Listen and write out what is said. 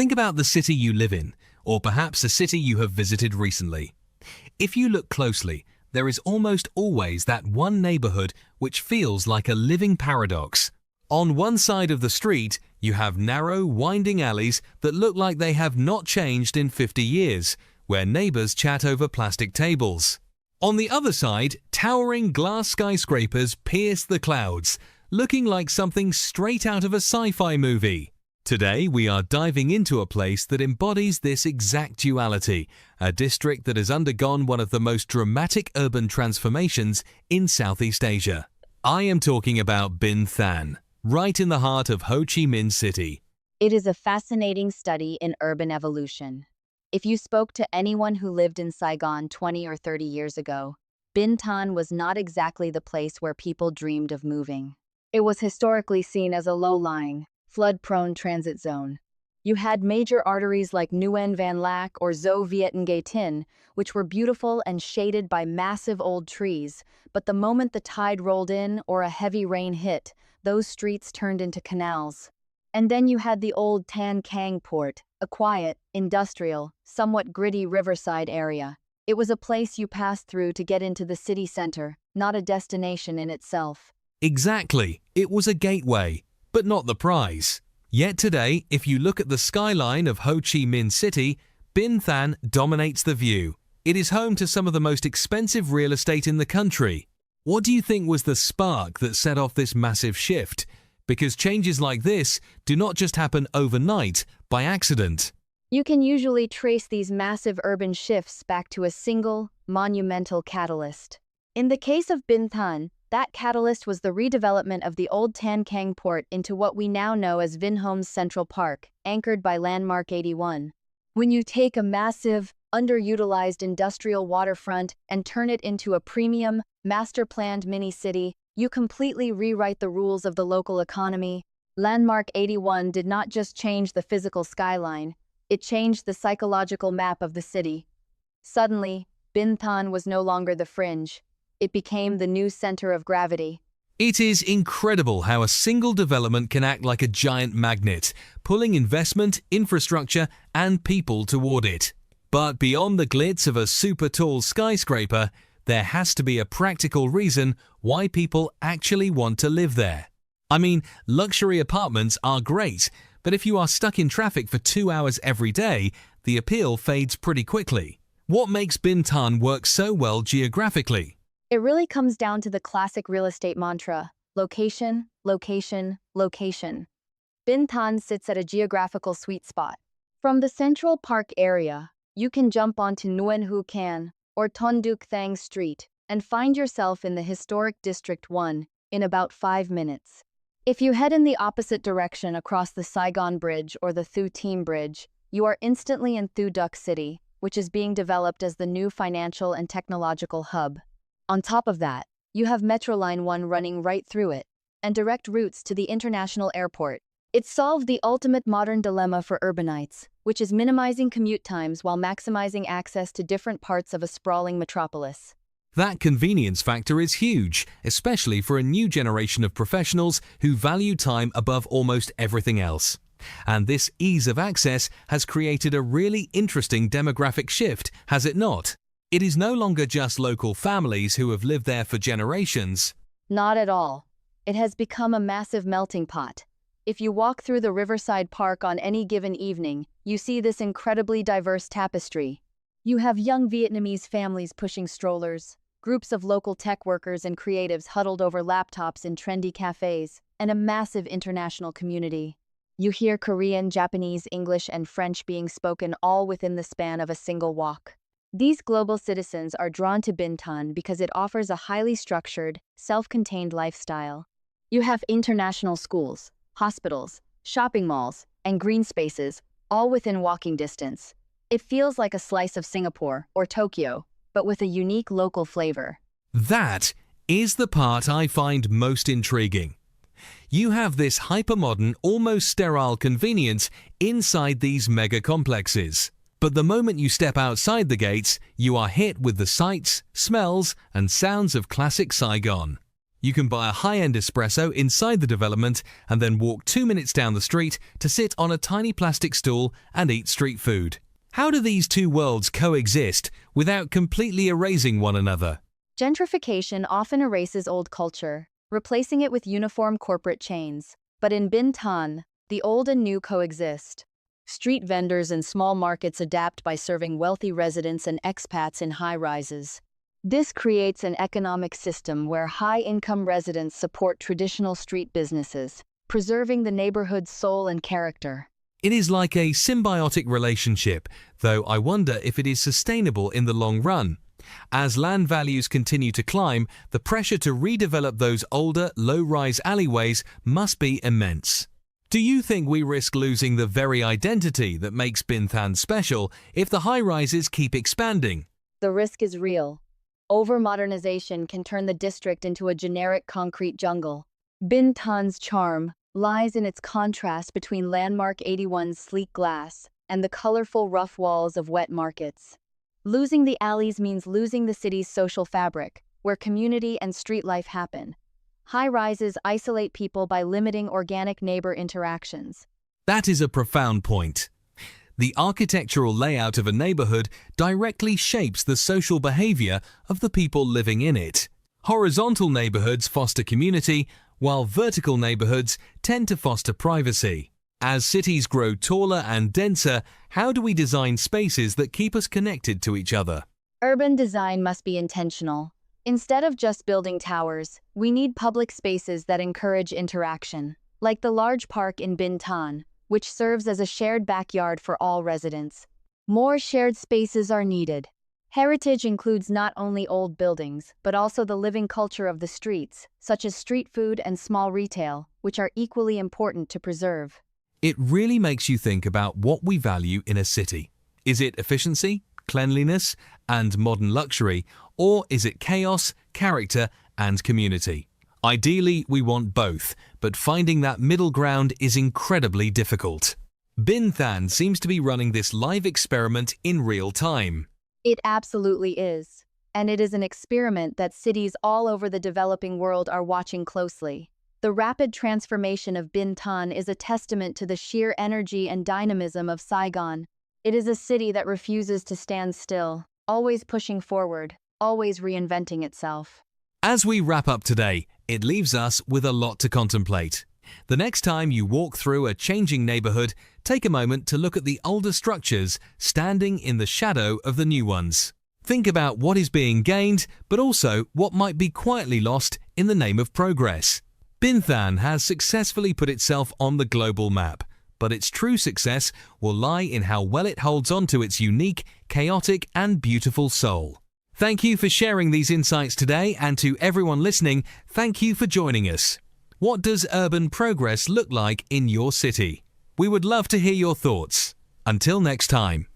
Think about the city you live in, or perhaps a city you have visited recently. If you look closely, there is almost always that one neighborhood which feels like a living paradox. On one side of the street, you have narrow, winding alleys that look like they have not changed in 50 years, where neighbors chat over plastic tables. On the other side, towering glass skyscrapers pierce the clouds, looking like something straight out of a sci-fi movie. Today, we are diving into a place that embodies this exact duality, a district that has undergone one of the most dramatic urban transformations in Southeast Asia. I am talking about Binh Thanh, right in the heart of Ho Chi Minh City. It is a fascinating study in urban evolution. If you spoke to anyone who lived in Saigon 20 or 30 years ago, Binh Thanh was not exactly the place where people dreamed of moving. It was historically seen as a low-lying, flood-prone transit zone. You had major arteries like Nguyen Van Lac or Zo Viet Ngay Tin, which were beautiful and shaded by massive old trees, but the moment the tide rolled in or a heavy rain hit, those streets turned into canals. And then you had the old Tan Cang port, a quiet, industrial, somewhat gritty riverside area. It was a place you passed through to get into the city center, not a destination in itself. Exactly, it was a gateway, but not the prize. Yet today, if you look at the skyline of Ho Chi Minh City, Binh Thanh dominates the view. It is home to some of the most expensive real estate in the country. What do you think was the spark that set off this massive shift? Because changes like this do not just happen overnight by accident. You can usually trace these massive urban shifts back to a single, monumental catalyst. In the case of Binh Thanh, that catalyst was the redevelopment of the old Tan Cang port into what we now know as Vinhomes Central Park, anchored by Landmark 81. When you take a massive, underutilized industrial waterfront and turn it into a premium, master-planned mini-city, you completely rewrite the rules of the local economy. Landmark 81 did not just change the physical skyline, it changed the psychological map of the city. Suddenly, Binh Thanh was no longer the fringe. It became the new center of gravity. It is incredible how a single development can act like a giant magnet, pulling investment, infrastructure, and people toward it. But beyond the glitz of a super tall skyscraper, there has to be a practical reason why people actually want to live there. I mean, luxury apartments are great, but if you are stuck in traffic for 2 hours every day, the appeal fades pretty quickly. What makes Binh Thanh work so well geographically? It really comes down to the classic real estate mantra: location, location, location. Binh Thanh sits at a geographical sweet spot. From the Central Park area, you can jump onto Nguyen Hu Can or Ton Duc Thang Street and find yourself in the historic District 1 in about 5 minutes. If you head in the opposite direction across the Saigon Bridge or the Thu Thiem Bridge, you are instantly in Thu Duc City, which is being developed as the new financial and technological hub. On top of that, you have Metro Line 1 running right through it, and direct routes to the international airport. It solved the ultimate modern dilemma for urbanites, which is minimizing commute times while maximizing access to different parts of a sprawling metropolis. That convenience factor is huge, especially for a new generation of professionals who value time above almost everything else. And this ease of access has created a really interesting demographic shift, has it not? It is no longer just local families who have lived there for generations. Not at all. It has become a massive melting pot. If you walk through the Riverside Park on any given evening, you see this incredibly diverse tapestry. You have young Vietnamese families pushing strollers, groups of local tech workers and creatives huddled over laptops in trendy cafes, and a massive international community. You hear Korean, Japanese, English, and French being spoken all within the span of a single walk. These global citizens are drawn to Binh Thanh because it offers a highly structured, self-contained lifestyle. You have international schools, hospitals, shopping malls, and green spaces, all within walking distance. It feels like a slice of Singapore or Tokyo, but with a unique local flavor. That is the part I find most intriguing. You have this hypermodern, almost sterile convenience inside these mega complexes. But the moment you step outside the gates, you are hit with the sights, smells, and sounds of classic Saigon. You can buy a high-end espresso inside the development and then walk 2 minutes down the street to sit on a tiny plastic stool and eat street food. How do these two worlds coexist without completely erasing one another? Gentrification often erases old culture, replacing it with uniform corporate chains. But in Binh Thanh, the old and new coexist. Street vendors and small markets adapt by serving wealthy residents and expats in high-rises. This creates an economic system where high-income residents support traditional street businesses, preserving the neighborhood's soul and character. It is like a symbiotic relationship, though I wonder if it is sustainable in the long run. As land values continue to climb, the pressure to redevelop those older, low-rise alleyways must be immense. Do you think we risk losing the very identity that makes Binh Thanh special if the high-rises keep expanding? The risk is real. Over-modernization can turn the district into a generic concrete jungle. Binh Than's charm lies in its contrast between Landmark 81's sleek glass and the colorful rough walls of wet markets. Losing the alleys means losing the city's social fabric, where community and street life happen. High-rises isolate people by limiting organic neighbor interactions. That is a profound point. The architectural layout of a neighborhood directly shapes the social behavior of the people living in it. Horizontal neighborhoods foster community, while vertical neighborhoods tend to foster privacy. As cities grow taller and denser, how do we design spaces that keep us connected to each other? Urban design must be intentional. Instead of just building towers, we need public spaces that encourage interaction, like the large park in Binh Thanh, which serves as a shared backyard for all residents. More shared spaces are needed. Heritage includes not only old buildings, but also the living culture of the streets, such as street food and small retail, which are equally important to preserve. It really makes you think about what we value in a city. Is it efficiency, cleanliness, and modern luxury, or is it chaos, character, and community? Ideally, we want both, but finding that middle ground is incredibly difficult. Binh Thanh seems to be running this live experiment in real time. It absolutely is. And it is an experiment that cities all over the developing world are watching closely. The rapid transformation of Binh Thanh is a testament to the sheer energy and dynamism of Saigon. It is a city that refuses to stand still, always pushing forward, always reinventing itself. As we wrap up today, it leaves us with a lot to contemplate. The next time you walk through a changing neighborhood, take a moment to look at the older structures standing in the shadow of the new ones. Think about what is being gained, but also what might be quietly lost in the name of progress. Binh Thanh has successfully put itself on the global map, but its true success will lie in how well it holds on to its unique, chaotic, and beautiful soul. Thank you for sharing these insights today, and to everyone listening, thank you for joining us. What does urban progress look like in your city? We would love to hear your thoughts. Until next time.